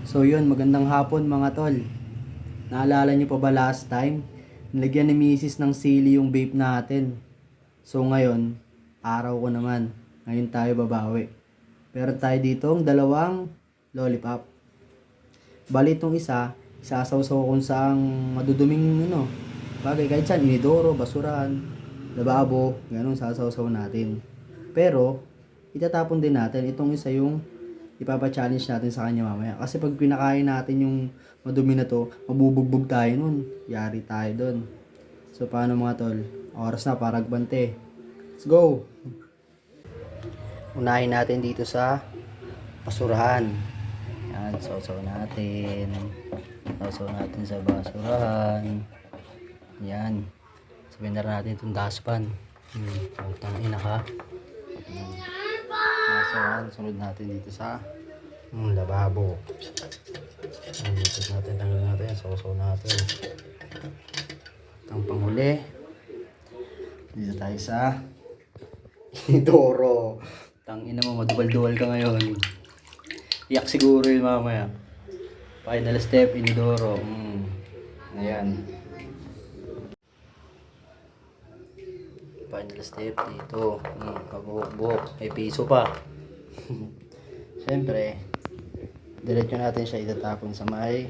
So yun, magandang hapon mga tol. Naalala nyo pa ba last time? Nilagyan ni Mrs. ng sili yung vape natin. So ngayon, araw ko naman. Ngayon tayo babawi. Pero tayo ditong dalawang lollipop. Bali itong isasawsaw kung saang maduduming bagay. Kahit saan, inidoro, basuran, lababo, ganun sasawsaw natin. Pero, itatapon din natin. Itong isa yung ipapa-challenge natin sa kanya mamaya. Kasi pag pinakain natin yung madumi na to, mabubugbog tayo nun. Yari tayo dun. So, paano mga tol? Oras na para gbante. Let's go! Unahin natin dito sa basurahan. Yan, sausaw natin. Sausaw natin sa basurahan. Yan. Sabihin na natin itong dustpan. Putang ina ka. Basurahan. Sunod natin dito sa lababo. Dito natin, tanggal natin. Sausaw natin. Ang panghuli. Dito tayo sa Inidoro. Tangina mo, maduwal-duwal ka ngayon. Iyak siguro yun mamaya. Final step, Inidoro. Ayan. Final step dito. Pabuhok-buhok. May piso pa. Siyempre, diretso natin siya itatapon sa may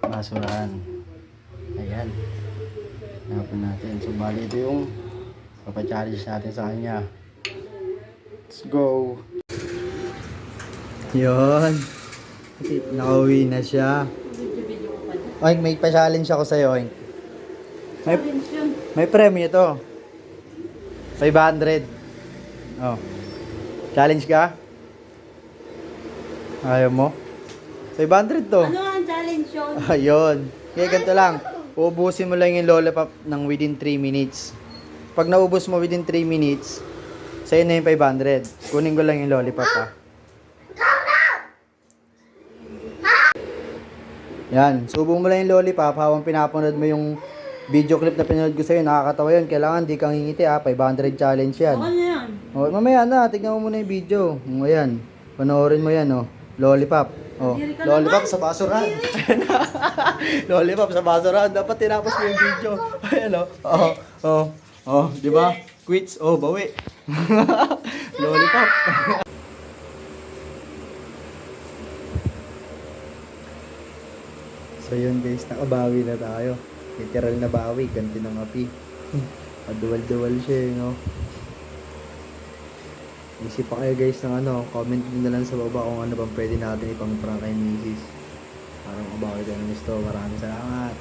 basurahan. Ayan. Tapon natin. So, bali ito yung papachallenge natin sa kanya. Let's go! Yun. Nakauwi na siya. Oink, may pa-challenge ako sa'yo, Oink. May premyo to. 500. Oh. Challenge ka? Ayaw mo? 500 to. Ano ang challenge yun? Ayun. Kaya ganito lang. Ubusin mo lang yung lollipop ng within 3 minutes. Pag naubos mo within 3 minutes, sa'yo na yung 500. Kunin ko lang yung lollipop ha. Yan. Subo mo lang yung lollipop habang pinapanood mo yung video clip na pinanood ko sa'yo. Nakakatawa yun. Kailangan di kang hingiti ha. 500 challenge yan. Ano yan? O, mamaya na. Tignan mo muna yung video. O, ayan. Panoorin mo yan o. Lollipop. Oh, lollipop sa basurahan. Lollipop sa basurahan. Dapat tinapos mo yung video. Ayan oh. Di ba? Quits. Oh, bawi. Lollipop. So yun guys, nakabawi na tayo. Literal na bawi, ganti ng api. Paduwal-duwal siya, no? Isip pa kayo guys ng comment nyo na lang sa baba kung ano bang pwede natin ipang prank kay Mrs. Parang mabawi ka ng gusto. Maraming salamat.